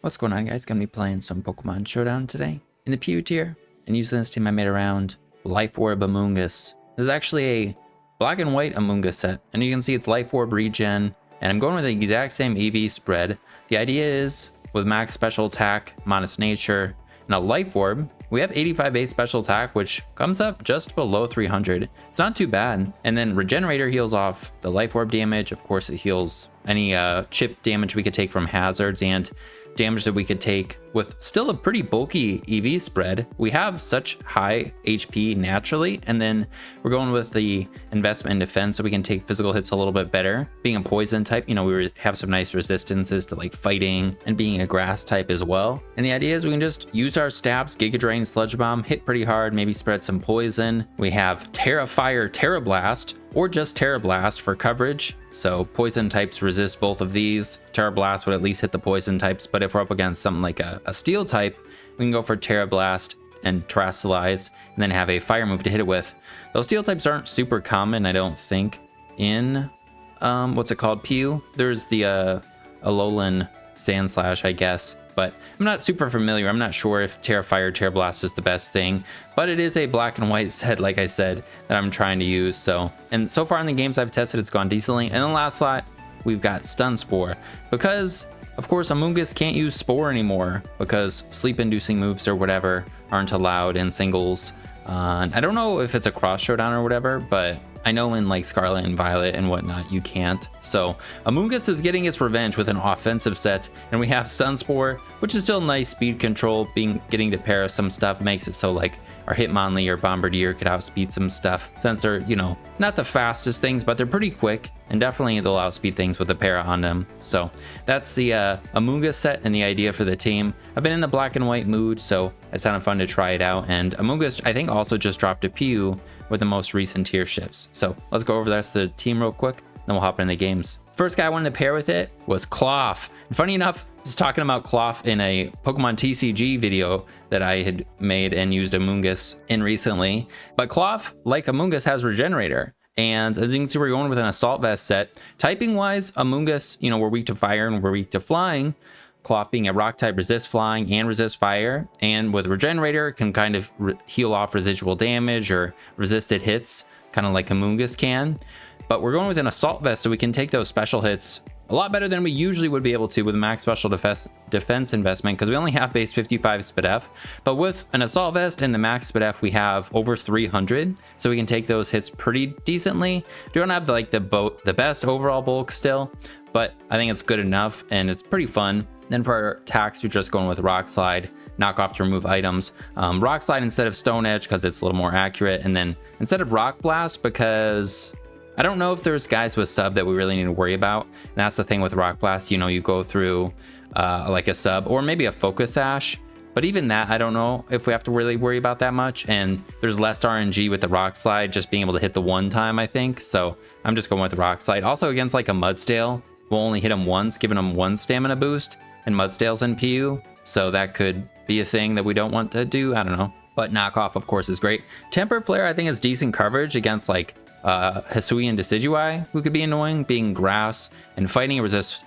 What's going on, guys? Gonna be playing some Pokemon Showdown today in the PU tier, and using this team I made around Life Orb Amoonguss. This is actually a black and white Amoonguss set, and you can see it's Life Orb regen, and I'm going with the exact same EV spread. The idea is with max special attack, modest nature, and a Life Orb, we have 85 base special attack, which comes up just below 300. It's not too bad. And then Regenerator heals off the Life Orb damage. Of course, it heals any chip damage we could take from hazards and damage that we could take with still a pretty bulky EV spread. We have such high HP naturally, and then we're going with the investment in defense so we can take physical hits a little bit better. Being a poison type, you know, we have some nice resistances to like fighting, and being a grass type as well. And the idea is we can just use our stabs, Giga Drain, Sludge Bomb, hit pretty hard, maybe spread some poison. We have Terra Fire, Terra Blast, or just Terra Blast for coverage. So poison types resist both of these. Terra Blast would at least hit the poison types, but if we're up against something like a steel type, we can go for Terra Blast and Terrasilize, and then have a fire move to hit it with. Those steel types aren't super common, I don't think, in what's it called, PU. There's the Alolan Sand Slash, I guess, but I'm not super familiar. I'm not sure if Terra Fire, Terra Blast is the best thing, but it is a black and white set, like I said, that I'm trying to use. So, and so far in the games I've tested, it's gone decently. And then last slot, we've got Stun Spore, because of course Amoonguss can't use Spore anymore because sleep-inducing moves or whatever aren't allowed in singles. I don't know if it's a cross showdown or whatever, but I know in like Scarlet and Violet and whatnot, you can't. So Amoonguss is getting its revenge with an offensive set, and we have Stun Spore, which is still nice speed control. Getting to pair some stuff makes it so like our Hitmonlee or Bombardier could outspeed some stuff, since they're, you know, not the fastest things, but they're pretty quick, and definitely they'll outspeed things with a para on them. So that's the Amoonguss set and the idea for the team. I've been in the black and white mood, so it sounded fun to try it out. And Amoonguss, I think, also just dropped a PU with the most recent tier shifts. So let's go over the rest of the team real quick, then we'll hop into the games. First guy I wanted to pair with it was Cloth. And funny enough, I was talking about Cloth in a Pokemon TCG video that I had made and used Amoonguss in recently. But Cloth, like Amoonguss, has Regenerator. And as you can see, we're going with an Assault Vest set. Typing wise, Amoonguss, you know, we're weak to fire and we're weak to flying. Cloth being a rock type, resists flying and resists fire, and with Regenerator can kind of heal off residual damage or resisted hits, kind of like Amoonguss can. But we're going with an Assault Vest, so we can take those special hits a lot better than we usually would be able to with max special defense investment, because we only have base 55 SpDef. But with an Assault Vest and the max SpDef, we have over 300, so we can take those hits pretty decently. We don't have the best overall bulk still, but I think it's good enough and it's pretty fun. Then for our attacks, you're just going with Rock Slide, knock off to remove items. Rock Slide instead of Stone Edge because it's a little more accurate, and then instead of Rock Blast because I don't know if there's guys with sub that we really need to worry about. And that's the thing with Rock Blast, you know, you go through like a sub or maybe a Focus Sash. But even that, I don't know if we have to really worry about that much. And there's less RNG with the Rock Slide, just being able to hit the one time, I think. So I'm just going with the Rock Slide. Also against like a Mudstale, we'll only hit him once, giving him one stamina boost. And Mudstale's in PU, so that could be a thing that we don't want to do. I don't know. But Knockoff, of course, is great. Temper Flare, I think, is decent coverage against like Hisui and Decidueye, who could be annoying, being grass and fighting. Resist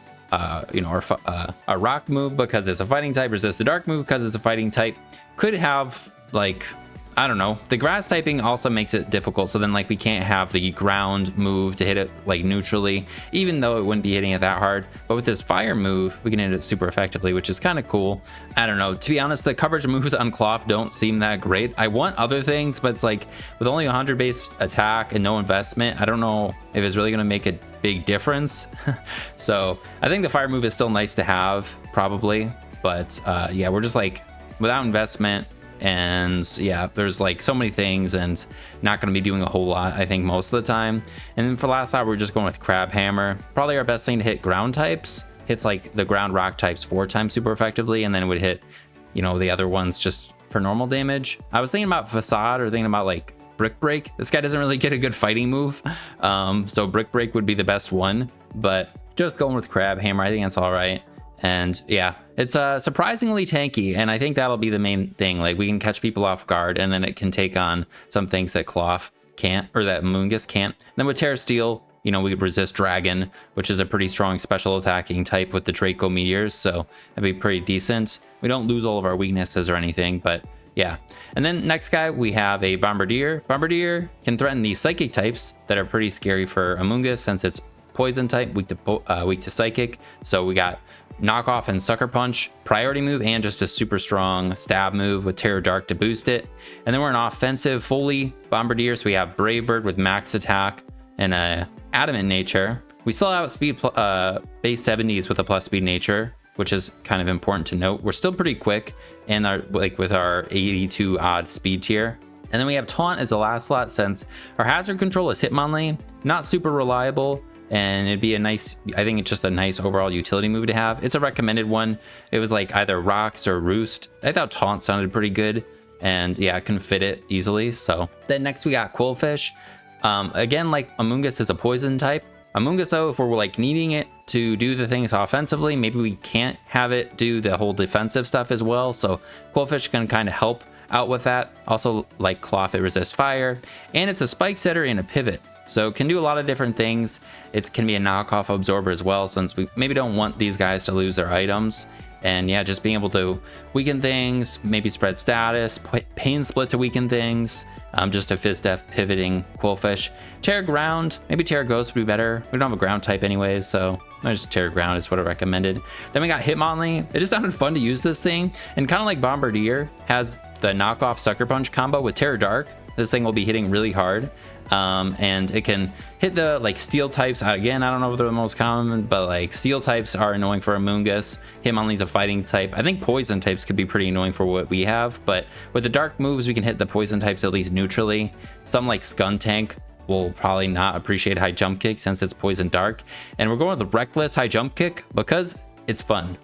you know, our rock move because it's a fighting type, resist the dark move because it's a fighting type. Could have like, I don't know, the grass typing also makes it difficult, so then like we can't have the ground move to hit it like neutrally, even though it wouldn't be hitting it that hard. But with this fire move, we can hit it super effectively, which is kind of cool. I don't know, to be honest, the coverage moves on Cloth don't seem that great. I want other things, but it's like with only 100 base attack and no investment, I don't know if it's really going to make a big difference. So I think the fire move is still nice to have, probably, but yeah, we're just like without investment. And yeah, there's like so many things and not going to be doing a whole lot, I think, most of the time. And then for last shot, we're just going with Crab Hammer. Probably our best thing to hit ground types. Hits like the ground rock types 4 times super effectively, and then it would hit, you know, the other ones just for normal damage. I was thinking about Facade or thinking about like Brick Break. This guy doesn't really get a good fighting move. So Brick Break would be the best one, but just going with Crab Hammer, I think that's all right. And yeah, it's surprisingly tanky, and I think that'll be the main thing. Like, we can catch people off guard, and then it can take on some things that Cloth can't, or that Amoonguss can't. And then with Terra Steel, You know, we resist Dragon, which is a pretty strong special attacking type with the Draco Meteors, so that'd be pretty decent. We don't lose all of our weaknesses or anything, but yeah. And then next guy, we have a Bombardier. Bombardier can threaten the Psychic types that are pretty scary for Amoonguss since it's Poison type, weak to Psychic. So we got Knockoff and Sucker Punch, priority move, and just a super strong stab move with Terror Dark to boost it. And then we're an offensive fully Bombardier, so we have Brave Bird with max attack and a adamant nature. We still outspeed base 70s with a plus speed nature, which is kind of important to note. We're still pretty quick and with our 82 odd speed tier. And then we have Taunt as the last slot since our hazard control is Hitmonlee, not super reliable. And it'd be a nice, I think it's just a nice overall utility move to have. It's a recommended one. It was like either Rocks or Roost. I thought Taunt sounded pretty good. And yeah, I can fit it easily. So then next we got Quillfish. Again, like Amoonguss is a poison type. Amoonguss though, if we're like needing it to do the things offensively, maybe we can't have it do the whole defensive stuff as well. So Quillfish can kind of help out with that. Also like Cloth, it resists fire. And it's a spike setter and a pivot. So it can do a lot of different things. It can be a knockoff absorber as well, since we maybe don't want these guys to lose their items. And yeah, just being able to weaken things, maybe spread status, pain split to weaken things, just a Fizz Def pivoting Quillfish. Terra Ground, maybe Terra Ghost would be better. We don't have a ground type anyways, so just Terra Ground is what I recommended. Then we got Hitmonlee. It just sounded fun to use this thing, and kind of like Bombardier has the knockoff Sucker Punch combo with Terror Dark. This thing will be hitting really hard. And it can hit the like steel types. Again, I don't know if they're the most common, but like steel types are annoying for Amoonguss. Hitmonlee's a fighting type. I think poison types could be pretty annoying for what we have, but with the dark moves, we can hit the poison types at least neutrally. Some like Skuntank will probably not appreciate high jump kick since it's poison dark, and we're going with reckless high jump kick because it's fun.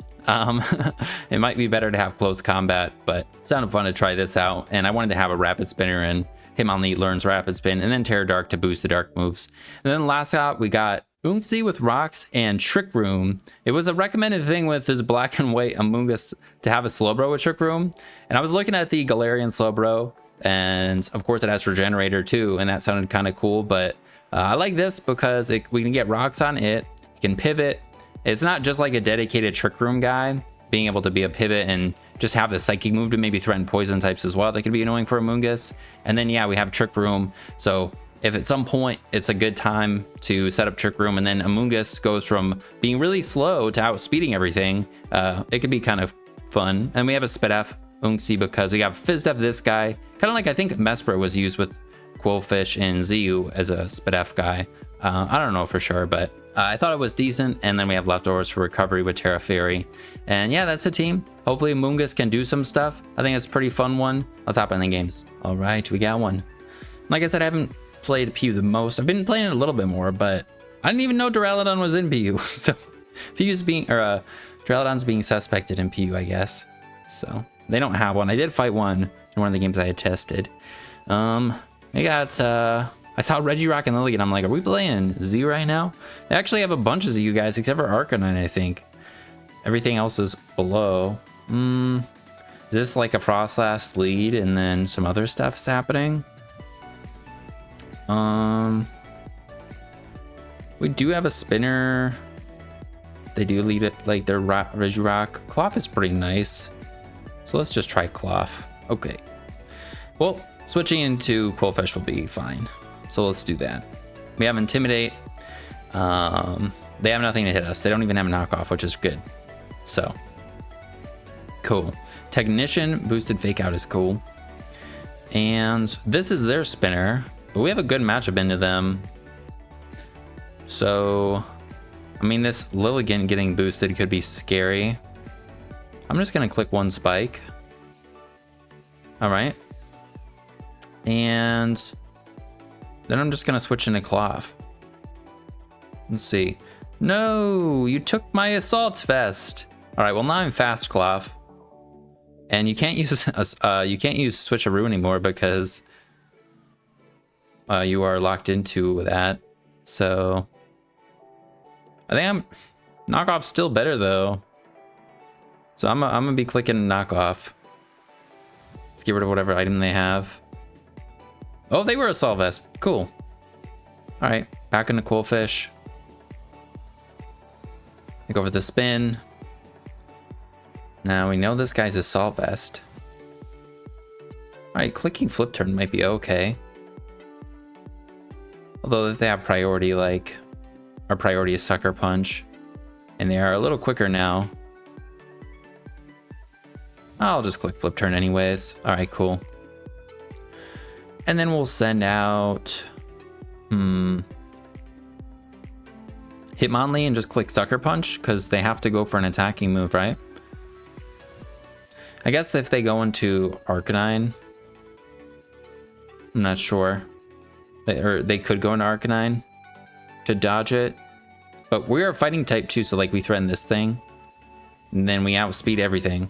It might be better to have close combat, but it sounded fun to try this out, and I wanted to have a rapid spinner and Hitmonlee learns Rapid Spin, and then Terror Dark to boost the dark moves. And then last out, we got Amoonguss with Rocks and Trick Room. It was a recommended thing with this black and white Amoonguss to have a Slowbro with Trick Room. And I was looking at the Galarian Slowbro, and of course it has Regenerator too, and that sounded kind of cool. But I like this because we can get Rocks on it, you can pivot. It's not just like a dedicated Trick Room guy, being able to be a pivot and just have the psychic move to maybe threaten poison types as well. That could be annoying for Amoonguss. And then yeah, we have Trick Room. So if at some point it's a good time to set up Trick Room, and then Amoonguss goes from being really slow to outspeeding everything, it could be kind of fun. And we have a Spidef Amoonguss because we got Fizz Def this guy, kind of like I think Mesprit was used with Quillfish and ZU as a Spidef guy. I don't know for sure, but I thought it was decent. And then we have leftovers for recovery with Terra Fairy. And yeah, that's the team. Hopefully Amoonguss can do some stuff. I think it's a pretty fun one. Let's hop in the games. All right, we got one. Like I said, I haven't played PU the most. I've been playing it a little bit more, but I didn't even know Duraludon was in PU. So PU's being, or Duraludon's being suspected in PU, I guess. So they don't have one. I did fight one in one of the games I had tested. We got, I saw Regirock and Lilligant. I'm like, are we playing Z right now? They actually have a bunch of Z guys, except for Arcanine, I think. Everything else is below. Is this like a Frostlass lead and then some other stuff's happening? We do have a spinner. They do lead it like their Regirock. Cloth is pretty nice. So let's just try Cloth. Okay. Well, switching into Quillfish will be fine. So let's do that. We have Intimidate. They have nothing to hit us. They don't even have a knockoff, which is good. So cool. Technician boosted Fake Out is cool. And this is their spinner, but we have a good matchup into them. So, I mean, this Lilligant getting boosted could be scary. I'm just gonna click one spike. All right. And then I'm just gonna switch into Cloth. Let's see. No, you took my Assault Vest. All right, well now I'm Fast Cloth, and you can't use Switcheroo anymore because you are locked into that. So I think Knockoff's still better though. So I'm gonna be clicking Knockoff. Let's get rid of whatever item they have. Oh, they were Assault Vest. Cool. All right, back into Cool Fish. Go for the spin. Now we know this guy's Assault Vest. All right, clicking Flip Turn might be okay. Although if they have priority, like our priority is Sucker Punch, and they are a little quicker now. I'll just click Flip Turn anyways. All right, cool. And then we'll send out Hitmonlee and just click Sucker Punch because they have to go for an attacking move, right? I guess if they go into Arcanine, I'm not sure. They could go into Arcanine to dodge it. But we're fighting type 2, so like we threaten this thing. And then we outspeed everything.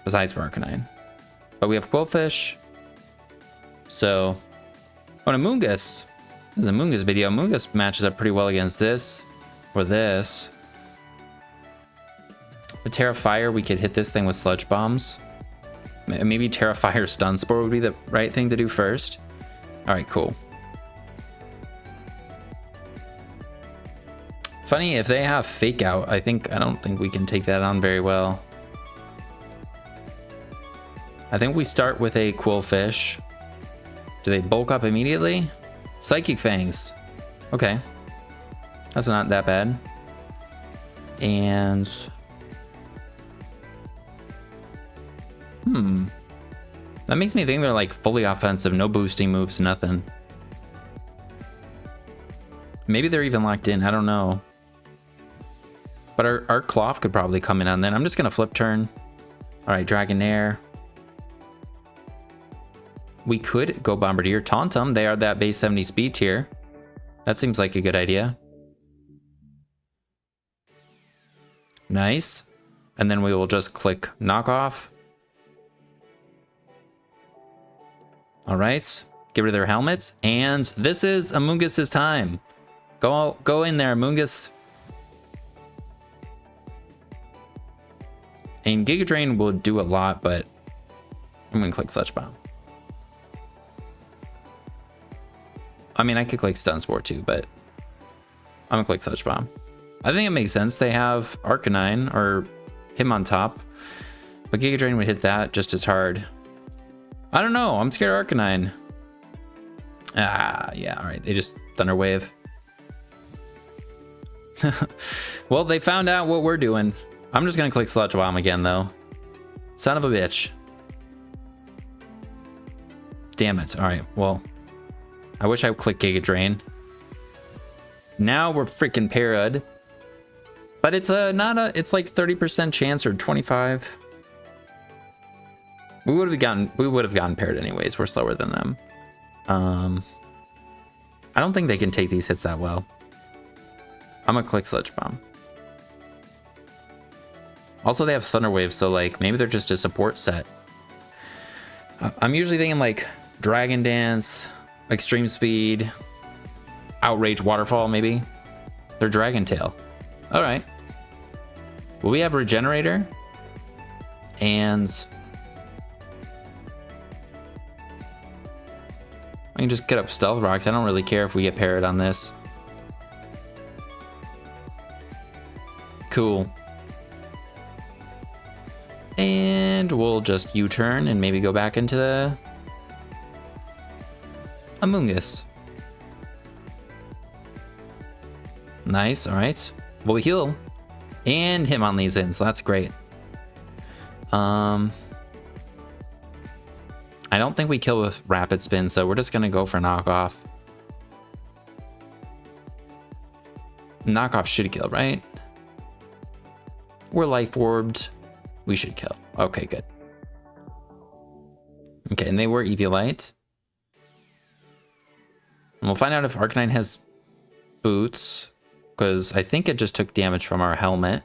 Besides for Arcanine. But we have Quillfish. So on Amoonguss. This is an Amoonguss video. Amoonguss matches up pretty well against this. Or this. With Terra Fire, we could hit this thing with Sludge Bombs. Maybe Terra Fire Stun Spore would be the right thing to do first. Alright, cool. Funny, if they have Fake Out, I don't think we can take that on very well. I think we start with a Quillfish. Do they bulk up immediately? Psychic Fangs. Okay. That's not that bad. And... that makes me think they're like fully offensive, no boosting moves, nothing. Maybe they're even locked in, I don't know. But our Cloth could probably come in on then. I'm just gonna Flip Turn. Alright, Dragonair. We could go Bombardier, Taunt them. They are that base 70 speed tier. That seems like a good idea. Nice. And then we will just click Knock Off. All right, get rid of their helmets. And this is Amoonguss's time. Go in there, Amoonguss. And Giga Drain will do a lot, but I'm gonna click Sludge Bomb. I mean, I could click Stun Spore too, but I'm gonna click Sludge Bomb. I think it makes sense. They have Arcanine or him on top, but Giga Drain would hit that just as hard. I don't know. I'm scared of Arcanine. Ah, yeah. All right. They just Thunder Wave. Well, they found out what we're doing. I'm just gonna click Sludge Bomb again, though. Son of a bitch. Damn it. All right. Well, I wish I would click Giga Drain. Now we're freaking parried. But it's it's like 30% chance or 25. We would have gotten paired anyways. We're slower than them. I don't think they can take these hits that well. I'm gonna click Sludge Bomb. Also, they have Thunder Wave, so like maybe they're just a support set. I'm usually thinking like Dragon Dance, Extreme Speed, Outrage Waterfall, maybe. They're Dragon Tail. All right. Well, we have Regenerator and I can just get up Stealth Rocks. I don't really care if we get parried on this. Cool. And we'll just U-turn and maybe go back into the Amoonguss. Nice, all right. Well, we heal and Hitmonlee's in, so that's great. I don't think we kill with Rapid Spin, so we're just gonna go for Knockoff. Knockoff should kill, right? We're Life Orbed. We should kill. Okay, good. Okay, and they were Eviolite. And we'll find out if Arcanine has boots, because I think it just took damage from our helmet.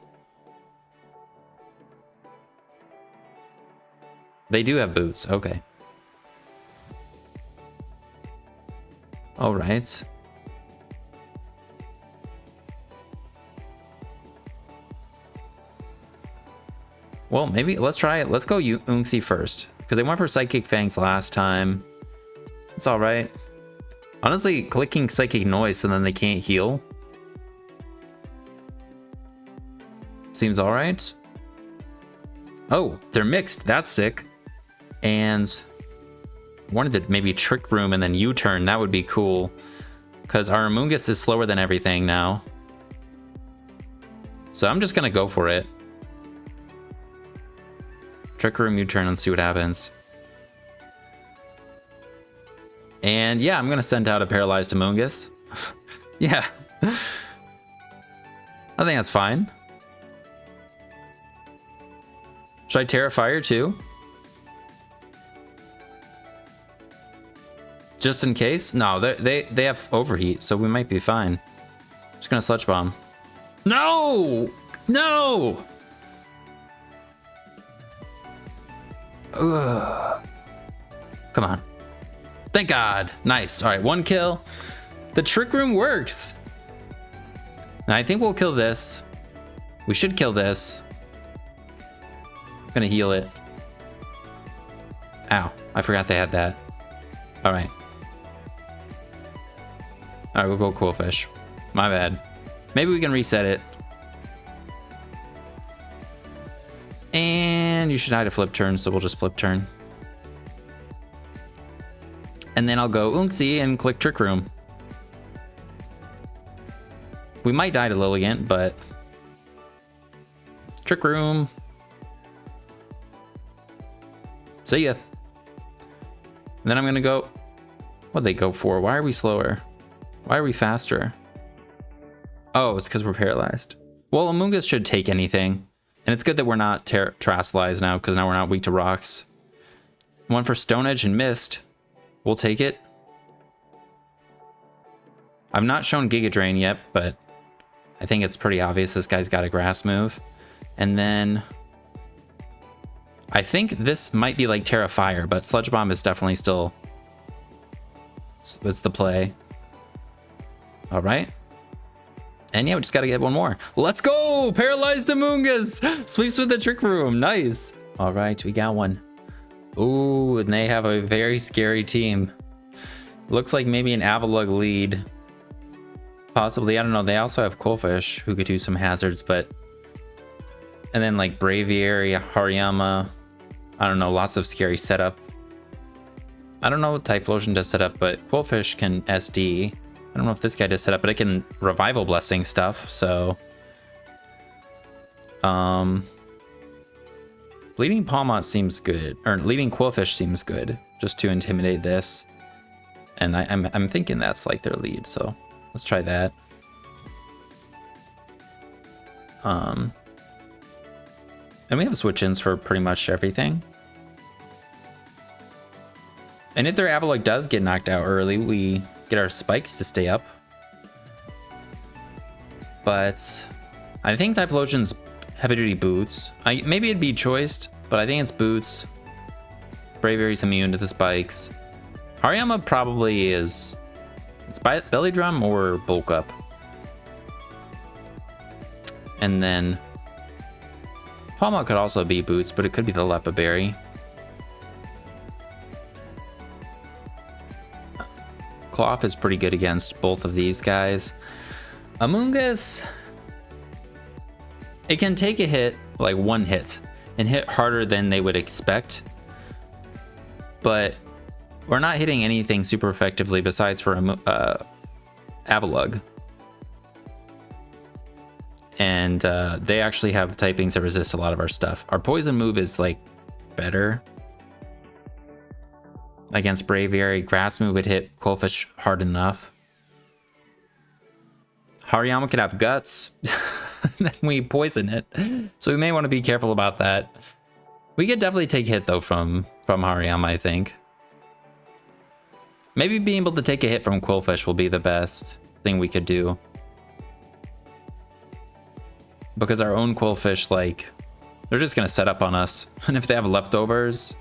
They do have boots, okay. All right. Well, maybe let's try it. Let's go Unxie first, because they went for Psychic Fangs last time. It's all right. Honestly, clicking Psychic Noise so then they can't heal seems alright. Oh, they're mixed. That's sick. And wanted to maybe Trick Room and then U-turn. That would be cool. Because our Amoonguss is slower than everything now. So I'm just going to go for it. Trick Room, U-turn, and see what happens. And yeah, I'm going to send out a paralyzed Amoonguss. Yeah. I think that's fine. Should I Terra Fire too? Just in case? No, they have overheat, so we might be fine. Just gonna Sludge Bomb. No! No! Ugh. Come on. Thank God. Nice. All right, 1 kill. The Trick Room works. Now, I think we'll kill this. We should kill this. I'm gonna heal it. Ow. I forgot they had that. All right. All right, we'll go Quillfish. My bad. Maybe we can reset it. And you should hide a flip turn, so we'll just flip turn. And then I'll go Unxie and click Trick Room. We might die to Lilligant, but... Trick Room. See ya. And then I'm gonna go... What'd they go for? Why are we slower? Why are we faster? Oh, it's because we're paralyzed. Well, Amoonguss should take anything. And it's good that we're not Terastallized now, because now we're not weak to rocks. 1 for Stone Edge and Mist. We'll take it. I've not shown Giga Drain yet, but I think it's pretty obvious this guy's got a grass move. And then I think this might be like Terra Fire, but Sludge Bomb is definitely still... It's the play. All right. And yeah, we just got to get 1 more. Let's go! Paralyzed Amoonguss! Sweeps with the Trick Room. Nice. All right, we got 1. Ooh, and they have a very scary team. Looks like maybe an Avalugg lead. Possibly, I don't know. They also have Quillfish, who could do some hazards, but... And then like Braviary, Hariyama. I don't know, lots of scary setup. I don't know what Typhlosion does setup, but Quillfish can SD. I don't know if this guy does setup, but it can Revival Blessing stuff, so... Leading Palmont seems good, or leading Quillfish seems good, just to intimidate this. And I'm thinking that's like their lead, so let's try that. And we have switch-ins for pretty much everything. And if their Avalugg does get knocked out early, we get our spikes to stay up. But I think Typhlosion's Heavy Duty Boots. Maybe it'd be Choiced, but I think it's Boots. Braviary's immune to the spikes. Hariyama probably is... It's Belly Drum or Bulk Up. And then... Palma could also be Boots, but it could be the Lepa Berry. Cloth is pretty good against both of these guys. Amoonguss... It can take a hit, like 1 hit, and hit harder than they would expect. But we're not hitting anything super effectively besides for Avalugg. And they actually have typings that resist a lot of our stuff. Our poison move is like better against Braviary. Grass move would hit Quillfish hard enough. Hariyama could have guts. Then we poison it, so we may want to be careful about that. We could definitely take hit though from Hariyama, I think. Maybe being able to take a hit from Quillfish will be the best thing we could do. Because our own Quillfish, like, they're just going to set up on us. And if they have leftovers,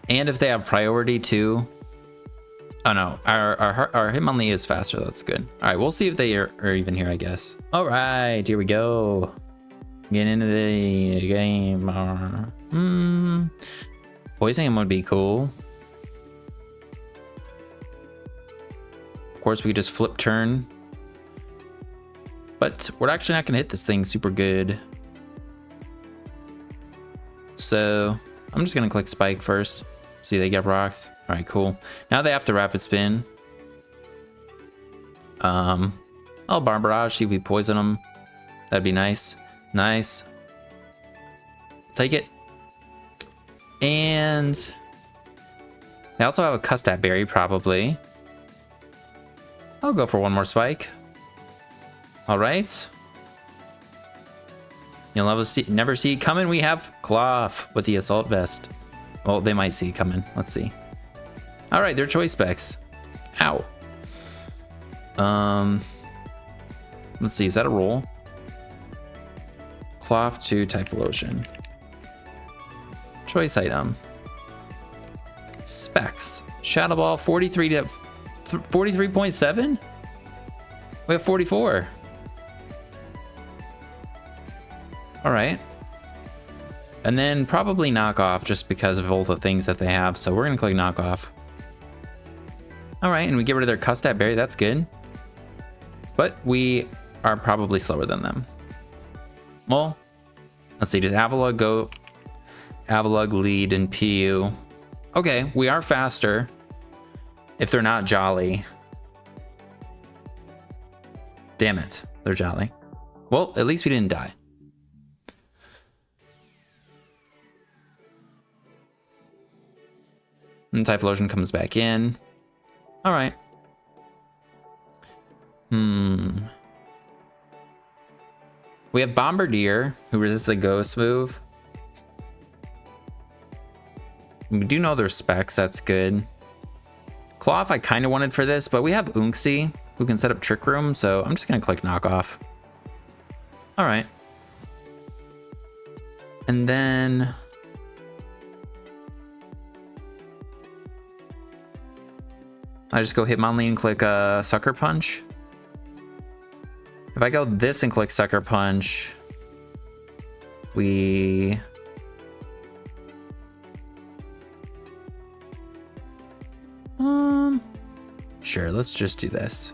and if they have priority too. Oh no, our Hitmonlee is faster, that's good. All right, we'll see if they are even here, I guess. All right, here we go. Get into the game. Poisoning him would be cool. course, we could just flip turn. But we're actually not going to hit this thing super good. So I'm just going to click spike first. See, they get rocks. All right, cool. Now they have to rapid spin. I'll Bar Barrage, see if we poison them. That'd be nice. Nice. Take it. And they also have a Custap Berry, probably. I'll go for one more spike. All right. You'll never see it coming. We have Cloth with the Assault Vest. Well, they might see it coming. Let's see. All right, they're choice specs. Ow. Let's see. Is that a roll? Cloth to Typhlosion. Choice item. Specs. Shadow Ball 43 to 43.7. We have 44. All right. And then probably knockoff just because of all the things that they have. So we're going to click knockoff. All right. And we get rid of their Custap Berry. That's good. But we are probably slower than them. Well, let's see. Does Avalugg go? Avalugg lead and PU. Okay. We are faster if they're not Jolly. Damn it. They're Jolly. Well, at least we didn't die. And Typhlosion comes back in. All right. We have Bombardier, who resists the ghost move. We do know their specs. That's good. Cloth, I kind of wanted for this, but we have Unxie, who can set up Trick Room, so I'm just going to click knockoff. All right. And then I just go Hitmonlee and click Sucker Punch. If I go this and click Sucker Punch, we... Sure, let's just do this.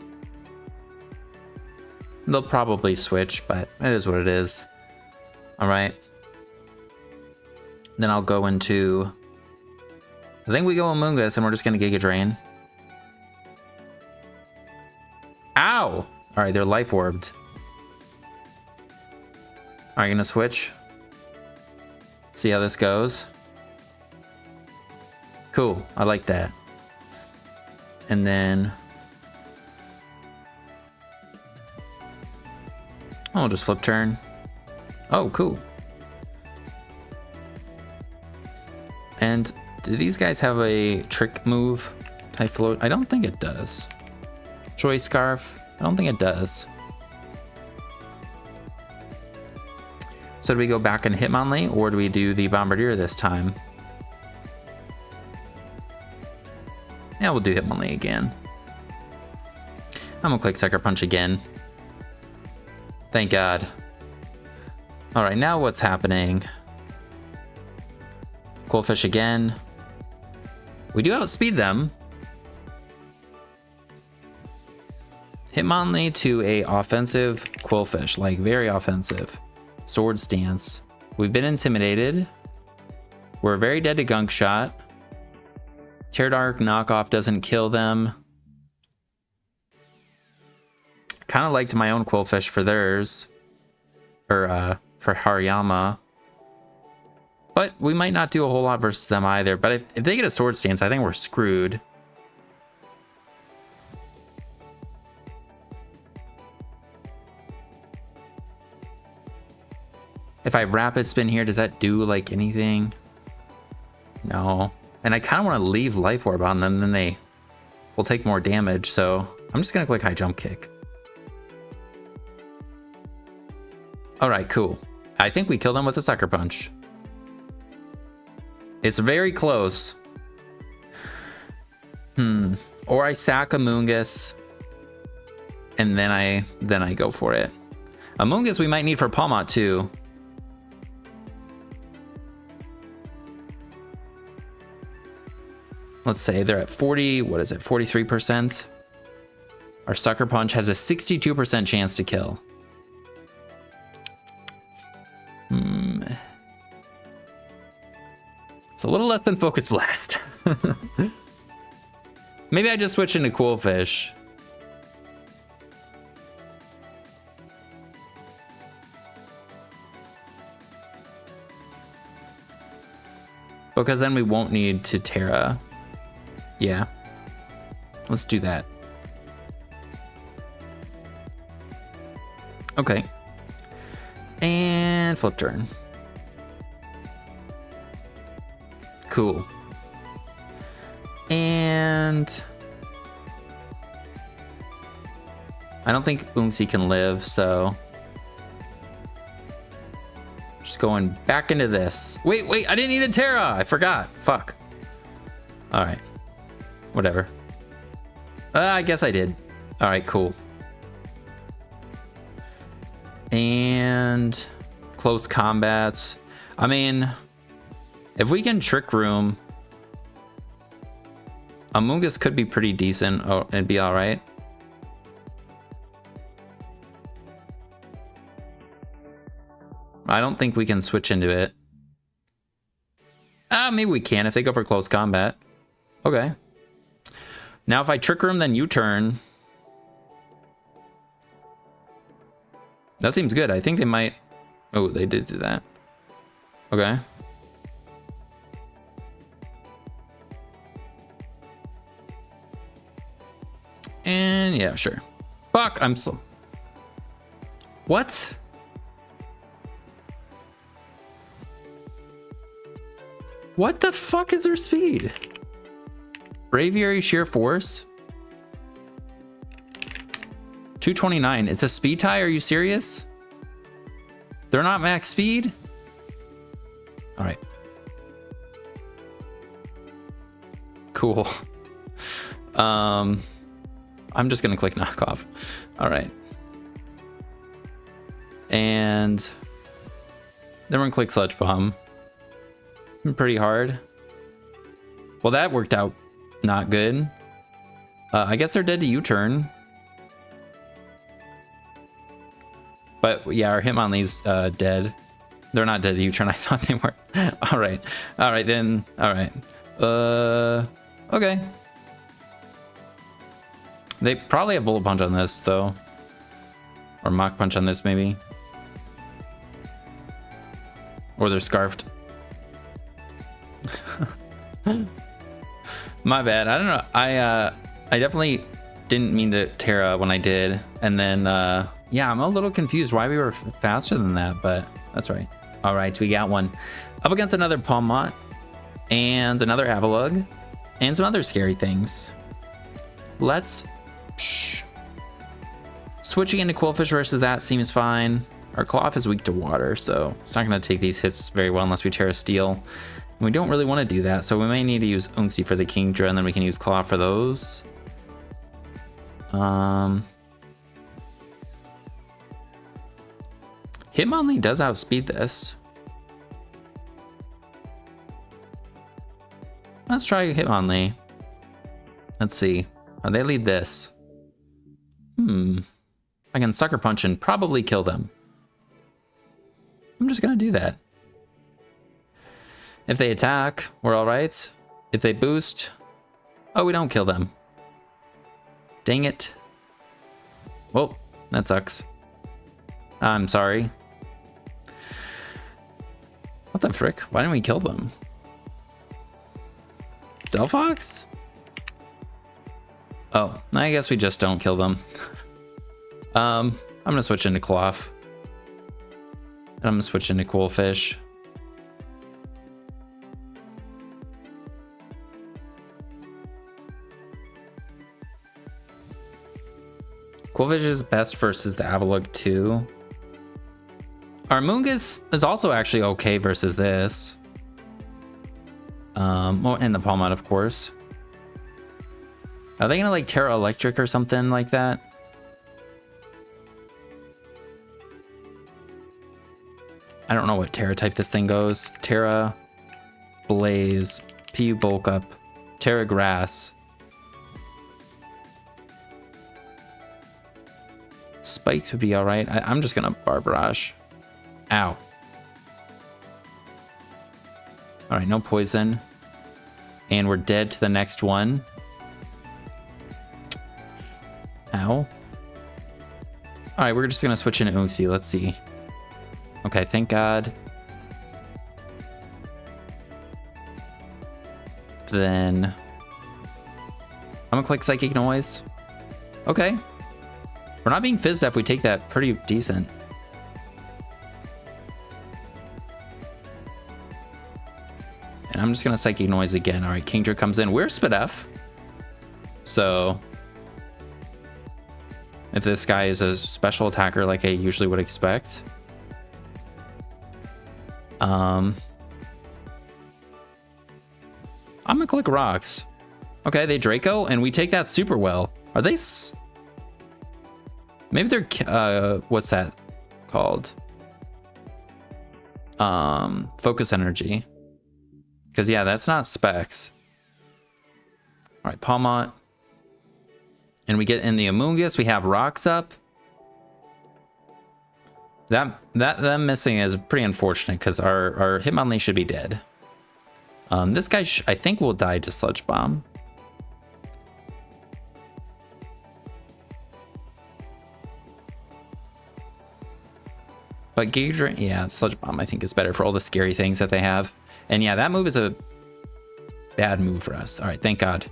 They'll probably switch, but it is what it is. All right. Then I'll go into... I think we go Amoonguss and we're just going to Giga Drain. Ow! All right, they're life orbed. Are you gonna switch? See how this goes. Cool, I like that. And then I'll just flip turn. Oh, cool. And do these guys have a trick move? Typhlosion? I don't think it does. Choice Scarf? I don't think it does. So do we go back and Hitmonlee, or do we do the Bombardier this time? Yeah, we'll do Hitmonlee again. I'm gonna click Sucker Punch again. Thank God. All right, now what's happening? Qwilfish again. We do outspeed them. Hitmonlee to a offensive Qwilfish, like very offensive. Sword Stance. We've been intimidated. We're very dead to Gunk Shot. Tear Dark knockoff doesn't kill them. Kind of liked my own Qwilfish for theirs. Or for Hariyama. But we might not do a whole lot versus them either. But if they get a Sword Stance, I think we're screwed. If I rapid spin here, does that do like anything? No. And I kind of want to leave Life Orb on them, then they will take more damage. So I'm just going to click High Jump Kick. All right, cool. I think we kill them with a Sucker Punch. It's very close. Or I sack Amoonguss and then I go for it. Amoonguss we might need for Palmot too. Let's say they're at 40, what is it, 43%? Our Sucker Punch has a 62% chance to kill. It's a little less than Focus Blast. Maybe I just switch into Cool Fish. Because then we won't need to Terra. Yeah. Let's do that. Okay. And flip turn. Cool. And I don't think Unxie can live, so just going back into this. Wait, I didn't need a Terra. I forgot. Fuck. All right. Whatever. I guess I did. All right, cool. And close combats. I mean, if we can Trick Room, Amoonguss could be pretty decent. Oh, it'd be all right. I don't think we can switch into it. Maybe we can if they go for close combat. Okay. Now if I Trick Room, then U-turn. That seems good. I think they might... Oh, they did do that. Okay. And yeah, sure. Fuck, I'm slow. What? What the fuck is their speed? Braviary Sheer Force? 229. It's a speed tie? Are you serious? They're not max speed? All right. Cool. I'm just gonna click knockoff. All right. And then we're gonna click Sludge Bomb. Pretty hard. Well, that worked out not good. I guess they're dead to U-turn. But yeah, our Hitmonlee's dead. They're not dead to U-turn. I thought they were. All right. All right, then. All right. Okay. They probably have Bullet Punch on this, though. Or Mach Punch on this, maybe. Or they're Scarfed. My bad. I don't know. I definitely didn't mean to Terra when I did. And then, yeah, I'm a little confused why we were faster than that, but that's right. All right, we got one. Up against another Palmot and another Avalugg and some other scary things. Let's... Switching into Quillfish versus that seems fine. Our Cloth is weak to water, so it's not going to take these hits very well unless we Terra Steel. And we don't really want to do that, so we may need to use Unxie for the Kingdra, and then we can use Claw for those. Hitmonlee does outspeed this. Let's try Hitmonlee. Let's see. Oh, they lead this. I can Sucker Punch and probably kill them. I'm just gonna do that. If they attack, we're all right. If they boost, oh, we don't kill them. Dang it. Well, that sucks. I'm sorry. What the frick? Why didn't we kill them? Delphox? Oh, I guess we just don't kill them. I'm gonna switch into Cloth. And I'm gonna switch into Quillfish. Quillfish is best versus the Avalugg too. Our Amoonguss is also actually okay versus this. Well, and the Palmot, of course. Are they gonna like Terra Electric or something like that? I don't know what Terra type this thing goes. Terra, Blaze, PU Bulk Up, Terra Grass. Spikes would be all right. I'm just gonna Barbarage. Ow. All right, no poison. And we're dead to the next one. Ow. All right, we're just gonna switch into Uxie. Let's see. Okay, thank God. Then I'm gonna click Psychic Noise. Okay. We're not being fizzed up. We take that pretty decent. And I'm just gonna Psychic Noise again. All right, Kingdra comes in. We're Spadef. So if this guy is a special attacker like I usually would expect. I'm gonna click Rocks. Okay, they Draco, and we take that super well. Are they? Maybe they're what's that called? Focus Energy. Because yeah, that's not Specs. All right, Palmont. And we get in the Amoonguss. We have Rocks up. Them missing is pretty unfortunate because our Hitmonlee should be dead. This guy I think will die to Sludge Bomb. But Giga, yeah, Sludge Bomb I think is better for all the scary things that they have. And yeah, that move is a bad move for us. All right, thank God.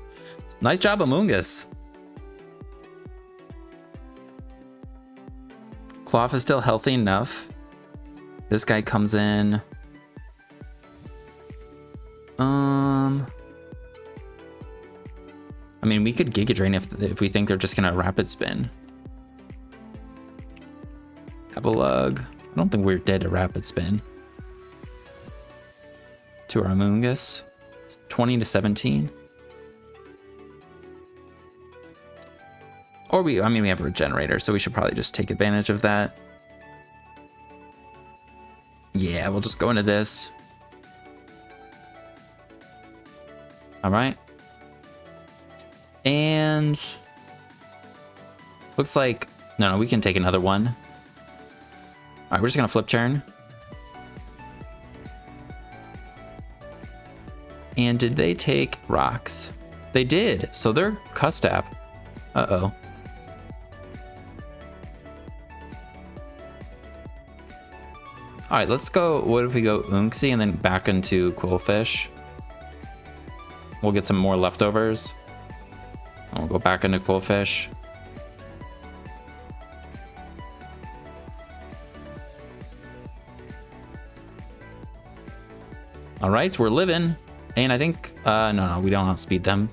Nice job, Amoonguss. Cloth is still healthy enough. This guy comes in. I mean, we could Giga Drain if we think they're just gonna Rapid Spin. Abalug. I don't think we're dead to Rapid Spin. To our Amoonguss. 20 to 17. Or I mean, we have a Regenerator, so we should probably just take advantage of that. Yeah, we'll just go into this. All right. And looks like, no, we can take another one. All right, we're just gonna flip turn. And did they take Rocks? They did, so they're Custap. Uh-oh. All right, let's go. What if we go Uxie and then back into Quillfish? We'll get some more leftovers. And we'll go back into Quillfish. All right, we're living. And I think, no, we don't outspeed them.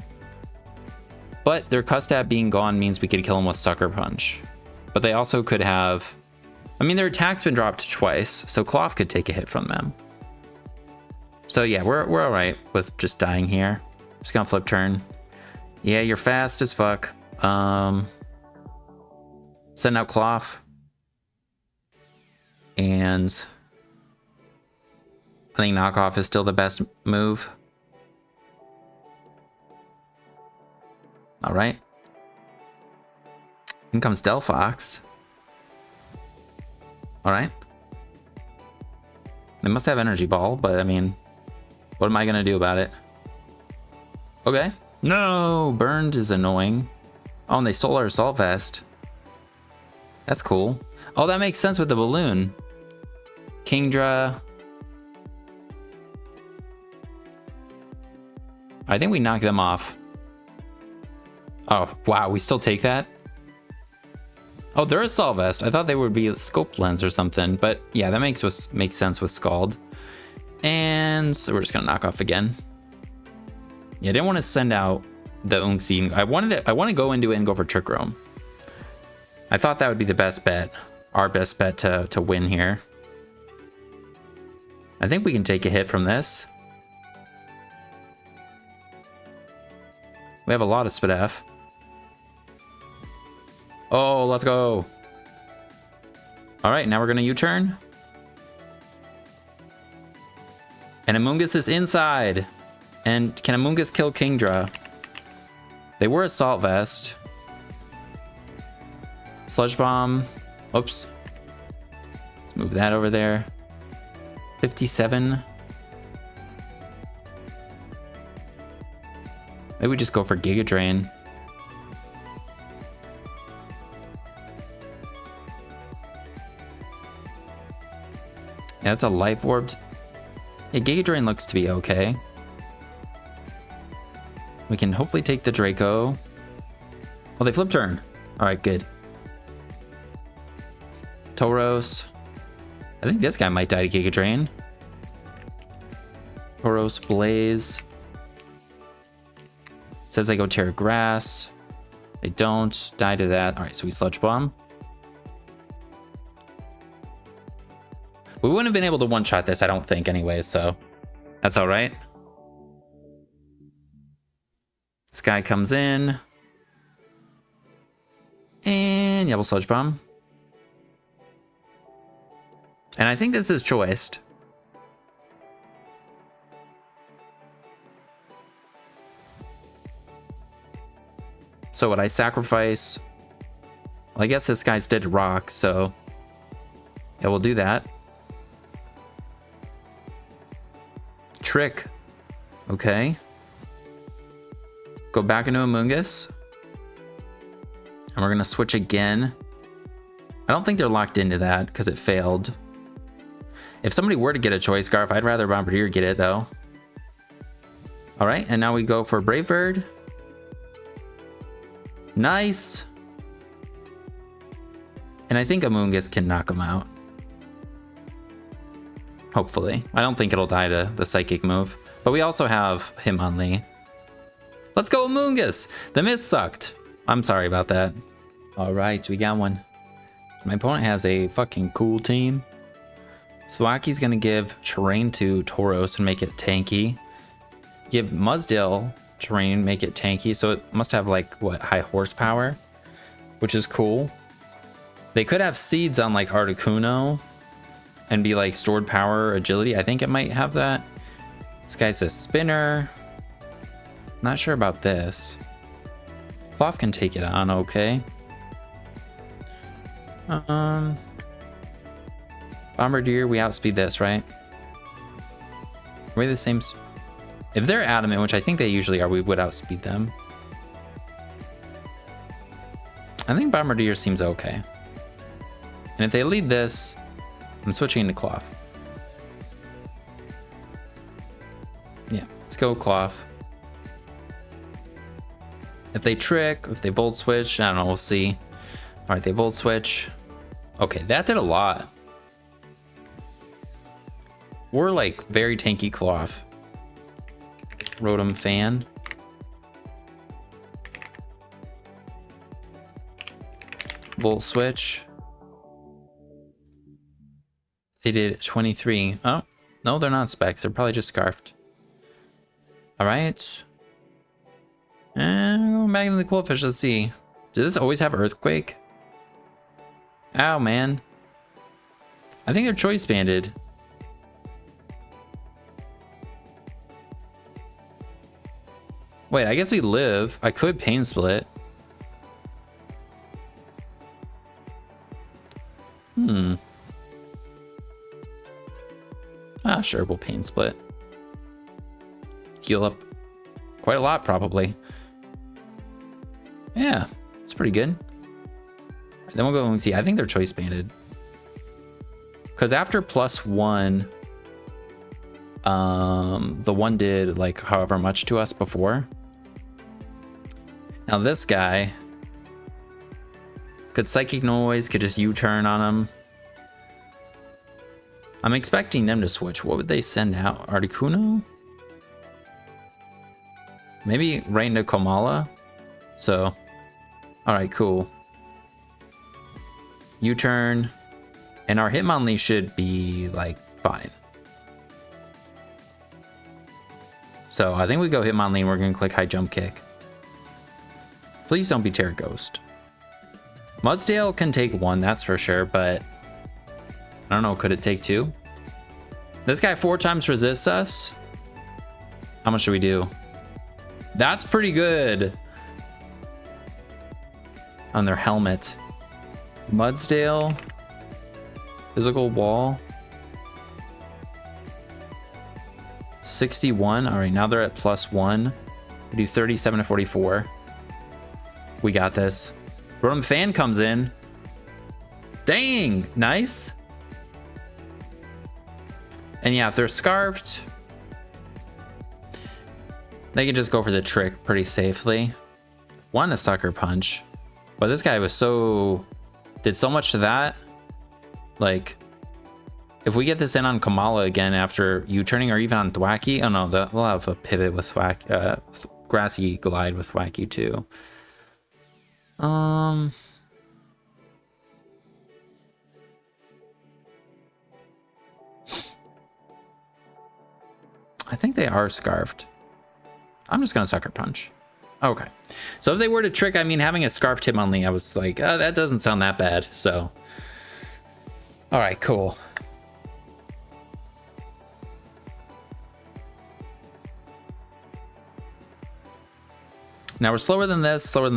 But their Custap being gone means we could kill them with Sucker Punch. But they also could have, I mean, their attack's been dropped twice, so Cloth could take a hit from them. So yeah, we're all right with just dying here. Just gonna flip turn. Yeah, you're fast as fuck. Send out Cloth. And I think Knockoff is still the best move. All right. In comes Delphox. All right. They must have Energy Ball, but I mean, what am I gonna do about it? Okay. No, burned is annoying. Oh, and they stole our Assault Vest. That's cool. Oh, that makes sense with the balloon. Kingdra. I think we knock them off. Oh, wow, we still take that? Oh, they're a Assault Vest. I thought they would be a Scope Lens or something, but yeah, that makes sense with Scald. And so we're just gonna knock off again. Yeah, I didn't want to send out the Uxie. I want to go into it and go for Trick Room. I thought that would be the best bet, our best bet to win here. I think we can take a hit from this. We have a lot of Spadef. Oh, let's go. All right, now we're gonna U-turn. And Amoonguss is inside. And can Amoonguss kill Kingdra? They were Assault Vest. Sludge Bomb. Oops. Let's move that over there. 57. Maybe we just go for Giga Drain. Yeah, it's a Life Orb. Yeah, Giga Drain looks to be okay. We can hopefully take the Draco. Oh, they flip turn. All right, good. Tauros. I think this guy might die to Giga Drain. Tauros, Blaze. It says they go Terra Grass. They don't die to that. All right, so we Sludge Bomb. We wouldn't have been able to one-shot this, I don't think, anyway, so that's all right. This guy comes in. And yeah, we'll Sludge Bomb. And I think this is choiced. So would I sacrifice? Well, I guess this guy's dead to rock, so yeah, we'll do that. Trick. Okay. Go back into Amoonguss. And we're gonna switch again. I don't think they're locked into that because it failed. If somebody were to get a Choice Scarf, I'd rather Bombardier get it though. All right, and now we go for Brave Bird. Nice. And I think Amoonguss can knock him out. Hopefully. I don't think it'll die to the Psychic move. But we also have Hitmonlee. Let's go Amoonguss! The miss sucked. I'm sorry about that. Alright, we got one. My opponent has a fucking cool team. Swaki's gonna give Terrain to Tauros and make it tanky. Give Mudsdale Terrain, make it tanky. So it must have like, what, high horsepower? Which is cool. They could have seeds on like Articuno and be like stored power, agility. I think it might have that. This guy's a spinner. Not sure about this. Cloth can take it on, okay. Bombardier, we outspeed this, right? Are we the same? If they're adamant, which I think they usually are, we would outspeed them. I think Bombardier seems okay. And if they lead this, I'm switching to Cloth. Yeah, let's go Cloth. If they trick, if they Volt Switch, I don't know, we'll see. All right, they Volt Switch. Okay, that did a lot. We're like very tanky Cloth. Rotom Fan. Volt Switch. They did 23. Oh, no, they're not specs. They're probably just scarfed. All right. And going back into the Quillfish. Let's see. Did this always have Earthquake? Ow, man. I think they're choice banded. Wait, I guess we live. I could Pain Split. Ah, sure, we'll Pain Split. Heal up quite a lot, probably. Yeah, it's pretty good. Then we'll go and see. I think they're choice banded. Because after +1, the one did like however much to us before. Now this guy could Psychic Noise, could just U-turn on him. I'm expecting them to switch. What would they send out? Articuno? Maybe right into Komala? So, alright, cool. U-turn. And our Hitmonlee should be, like, fine. So, I think we go Hitmonlee and we're going to click High Jump Kick. Please don't be Terra Ghost. Mudsdale can take 1, that's for sure, but I don't know, could it take 2? This guy 4 times resists us. How much do we do? That's pretty good. On their helmet. Mudsdale. Physical wall. 61. All right, now they're at +1. We do 37 to 44. We got this. Rotom Fan comes in. Dang, nice. And yeah, if they're scarfed, they can just go for the trick pretty safely. One a Sucker Punch, but this guy was did so much to that. Like, if we get this in on Kamala again after U-turning, or even on Thwacky, oh no, we'll have a pivot with Grassy Glide with Thwacky too. I think they are scarfed. I'm just gonna Sucker Punch. Okay, so if they were to trick, I mean, having a scarfed Hitmonlee, I was like, oh, that doesn't sound that bad. So, all right, cool. Now we're slower than this, so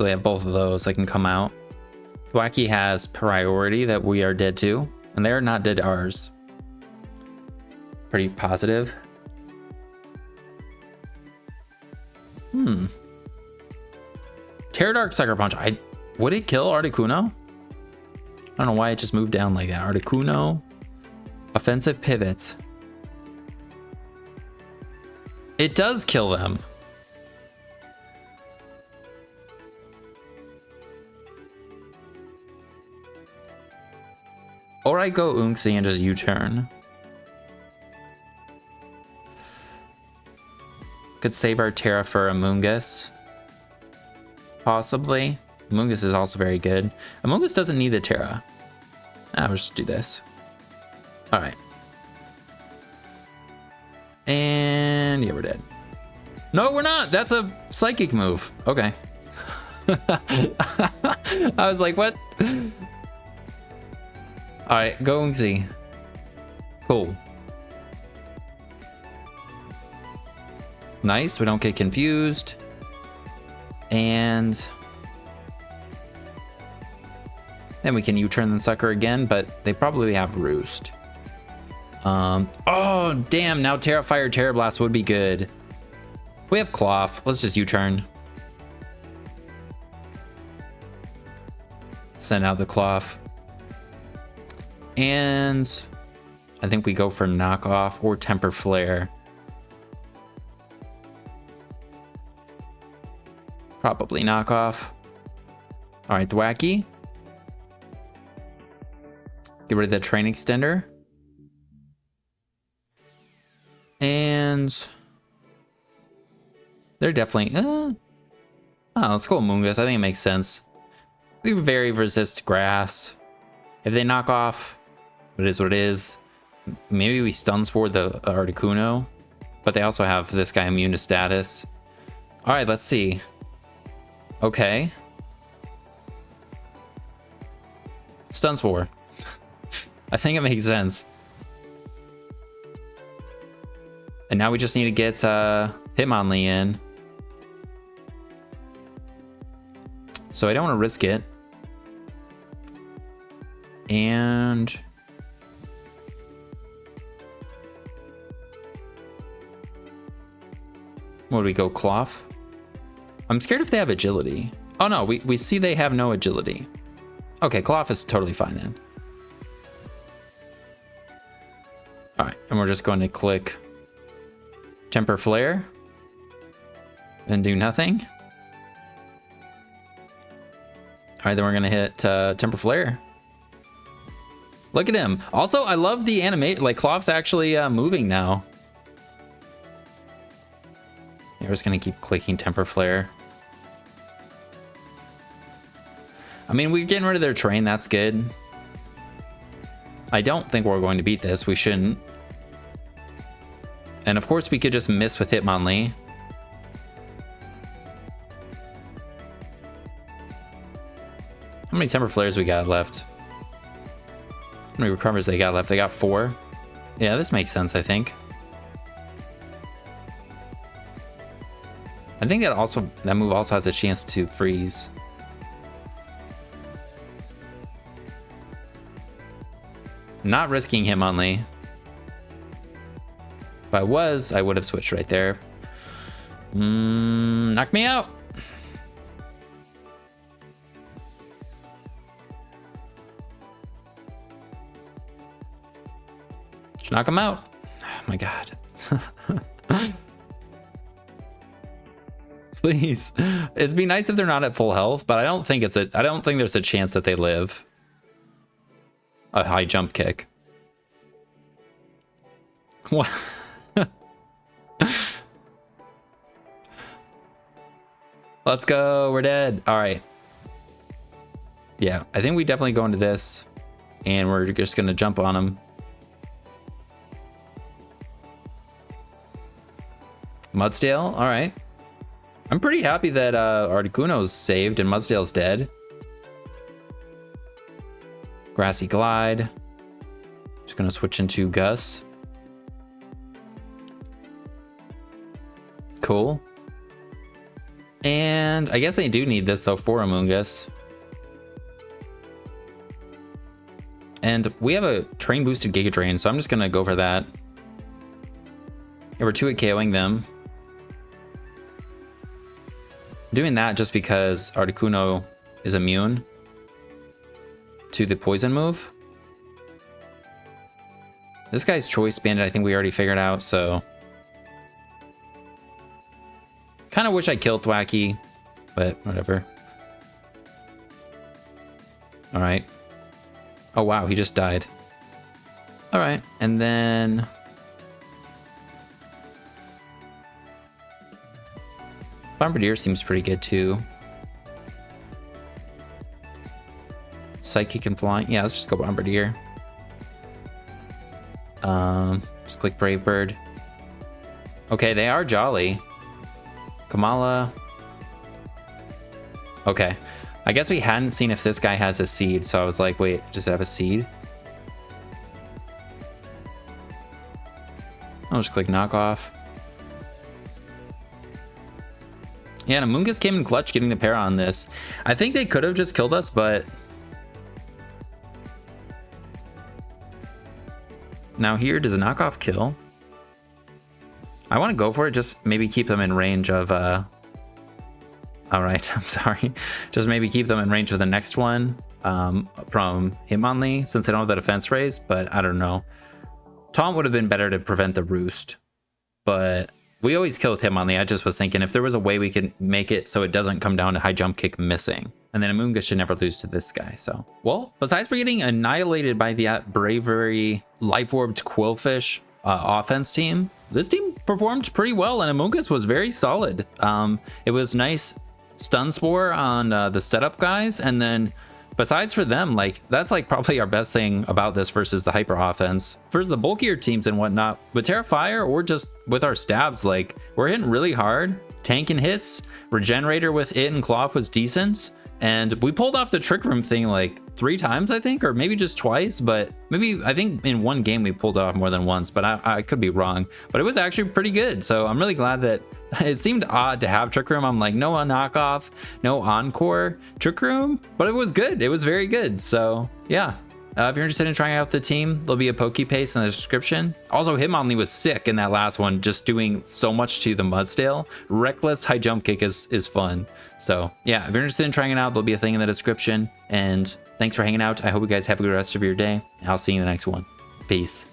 they have both of those that can come out. Thwacky has priority that we are dead to, and they are not dead to ours. Pretty positive. Terradark Sucker Punch. Would it kill Articuno? I don't know why it just moved down like that. Articuno. Offensive pivots. It does kill them. Or I go Unxie and just U-turn. Could save our Terra for Amoonguss. Possibly. Amoonguss is also very good. Amoonguss doesn't need the Terra. We'll just do this. Alright. And yeah, we're dead. No, we're not. That's a psychic move. Okay. I was like, what? Alright, go Unxie. Cool. Nice, we don't get confused. And then we can U-turn the sucker again, but they probably have Roost. Oh, damn, now Terrafire, Terra Blast would be good. We have Cloth. Let's just U-turn. Send out the Cloth. And I think we go for Knockoff or Temper Flare. Probably Knockoff. All right, Thwacky. Get rid of the Train Extender. And they're definitely... oh, let's go Amoonguss. I think it makes sense. We very resist grass. If they knock off, it is what it is. Maybe we stun Spore the Articuno, but they also have this guy immune to status. All right, let's see. Okay. Stun Spore. I think it makes sense. And now we just need to get Hitmonlee in. So I don't want to risk it. And what do we go? Cloth? I'm scared if they have agility. Oh no, we see they have no agility. Okay, Cloth is totally fine then. All right, and we're just going to click Temper Flare and do nothing. All right, then we're gonna hit Temper Flare. Look at him. Also, I love the animate. Like, Cloth's actually moving now. Yeah, we're just gonna keep clicking Temper Flare. I mean, we're getting rid of their train. That's good. I don't think we're going to beat this. We shouldn't. And of course, we could just miss with Hitmonlee. How many Temper Flares we got left? How many recovers they got left? They got 4. Yeah, this makes sense, I think. I think that move also has a chance to freeze. Not risking him only. If I was, I would have switched right there. Knock me out. Just knock him out. Oh my god. Please. It'd be nice if they're not at full health, but I don't think there's a chance that they live. A high jump kick. What? Let's go. We're dead. All right. Yeah, I think we definitely go into this and we're just going to jump on him. Mudsdale. All right. I'm pretty happy that Articuno's saved and Mudsdale's dead. Grassy Glide. Just going to switch into Gus. Cool. And I guess they do need this though for Amoonguss. And we have a train boosted Giga Drain, so I'm just gonna go for that. Yeah, we're 2 at KOing them. Doing that just because Articuno is immune to the poison move. This guy's Choice Bandit, I think we already figured out, so. Kind of wish I killed Thwacky, but whatever. All right. Oh, wow, he just died. All right, and then... Bombardier seems pretty good, too. Psychic and Flying. Yeah, let's just go Bombardier. Just click Brave Bird. Okay, they are jolly. Kamala. Okay. I guess we hadn't seen if this guy has a seed, so I was like, wait, does it have a seed? I'll just click knockoff. Yeah, and Amoonguss came in clutch getting the pair on this. I think they could have just killed us, but... Now here, does a knockoff kill? I want to go for it, just maybe keep them in range of... Alright, I'm sorry. Just maybe keep them in range of the next one from Hitmonlee, since they don't have the defense raise, but I don't know. Taunt would have been better to prevent the roost, but we always kill with Hitmonlee. I just was thinking if there was a way we could make it so it doesn't come down to high jump kick missing. And then Amoonguss should never lose to this guy, so. Well, besides for getting annihilated by the Bravery Life-Orbed Quillfish offense team, this team performed pretty well, and Amoonguss was very solid. It was nice stun Spore on the setup guys, and then besides for them, like that's like probably our best thing about this versus the hyper offense. Versus the bulkier teams and whatnot, with Terrafire or just with our stabs, like we're hitting really hard. Tanking hits, Regenerator with it and Cloth was decent, and we pulled off the Trick Room thing like 3 times, I think, or maybe just twice, but maybe I think in one game we pulled it off more than once, but I could be wrong, but it was actually pretty good. So I'm really glad that it seemed odd to have Trick Room. I'm like, no knockoff, no encore Trick Room, but it was good. It was very good. So yeah, if you're interested in trying out the team, there'll be a Pokepaste in the description. Also, Hitmonlee was sick in that last one, just doing so much to the Mudsdale. Reckless high jump kick is fun. So yeah, if you're interested in trying it out, there'll be a thing in the description. And thanks for hanging out. I hope you guys have a good rest of your day. I'll see you in the next one. Peace.